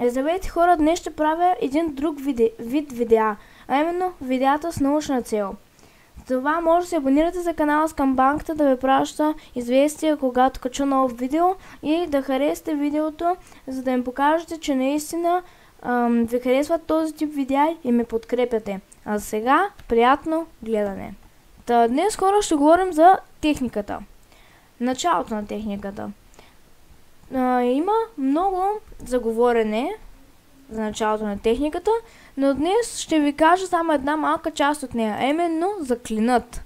Здравейте хора, днес ще правя един друг вид видеа, а именно видеята с научна цел. Това може да се абонирате за канала с камбанката да ви праща известия, когато кача ново видео, и да харесате видеото, за да им покажете, че наистина ви харесват този тип видеа и ме подкрепяте. А сега приятно гледане! Днес хора ще говорим за техниката. Началото на техниката. Има много заговорене за началото на техниката, но днес ще ви кажа само една малка част от нея, а именно за клинът.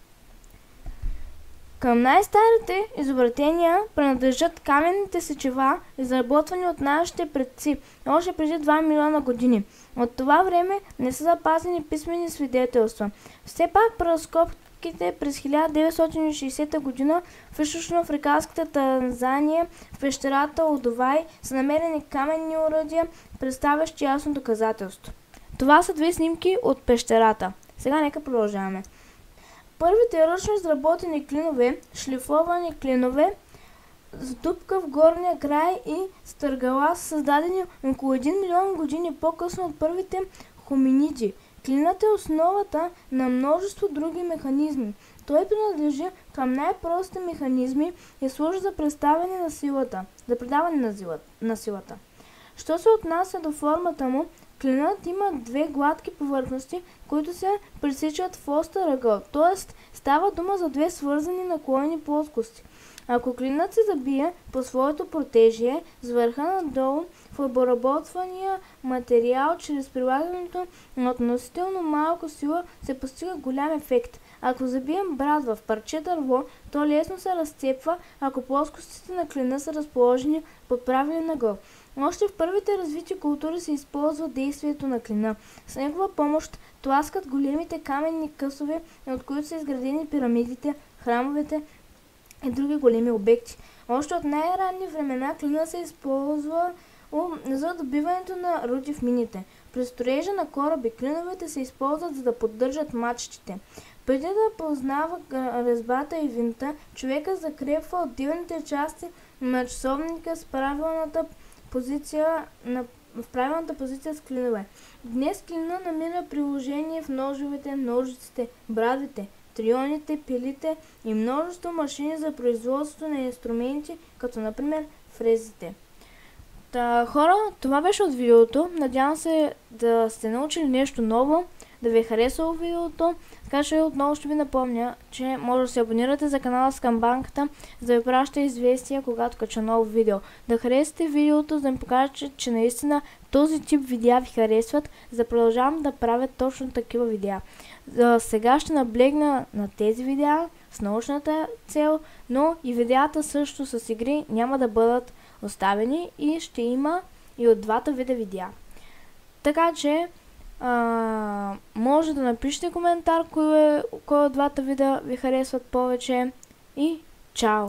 Към най-старите изобретения принадлежат каменните сечива, изработвани от нашите предци още преди 2 милиона години. От това време не са запазени писмени свидетелства. Все пак при разкопките през 1960 година в източноафриканската Танзания в пещерата Одовай са намерени каменни оръдия, представящи ясно доказателство. Това са две снимки от пещерата. Сега нека продължаваме. Първите ръчно изработени клинове, шлифовани клинове с дупка в горния край и стъргала, са създадени около 1 милион години по-късно от първите хоминиди. Клинът е основата на множество други механизми. Той принадлежи към най-простите механизми и служи за предаване на силата. Що се отнася до формата му, клинът има две гладки повърхности, които се пресичат в остър ъгъл, т.е. става дума за две свързани наклонени плоскости. Ако клинът се забие по своето протежие с върха надолу в обработвания материал чрез прилагането на относително малко сила, се постига голям ефект. Ако забием брадва в парче дърво, то лесно се разцепва, ако плоскостите на клина са разположени под правилен ъгъл. Още в първите развити култури се използва действието на клина. С негова помощ тласкат големите каменни късове, от които са изградени пирамидите, храмовете и други големи обекти. Още от най-ранни времена клина се използва за добиването на руди в мините. При строежа на кораби клиновете се използват, за да поддържат мачтите. Преди да познава резбата и винта, човека закрепва отделните части на часовника в правилната позиция с клинове. Днес клина намира приложение в ножовете, ножиците, брадвите, трионите, пилите и множество машини за производство на инструменти, като например фрезите. Хора, това беше от видеото. Надявам се да сте научили нещо ново, да ви е харесало видеото. Така че отново ще ви напомня, че може да се абонирате за канала с камбанката, за да ви праща известия, когато кача ново видео. Да харесате видеото, за да ми покажете, че наистина този тип видеа ви харесват, за да продължавам да правя точно такива видеа. Сега ще наблегна на тези видеа с научната цел, но и видеата също с игри няма да бъдат оставени и ще има и от двата вида видеа. Така че може да напишете коментар кой от двата вида ви харесват повече и чао!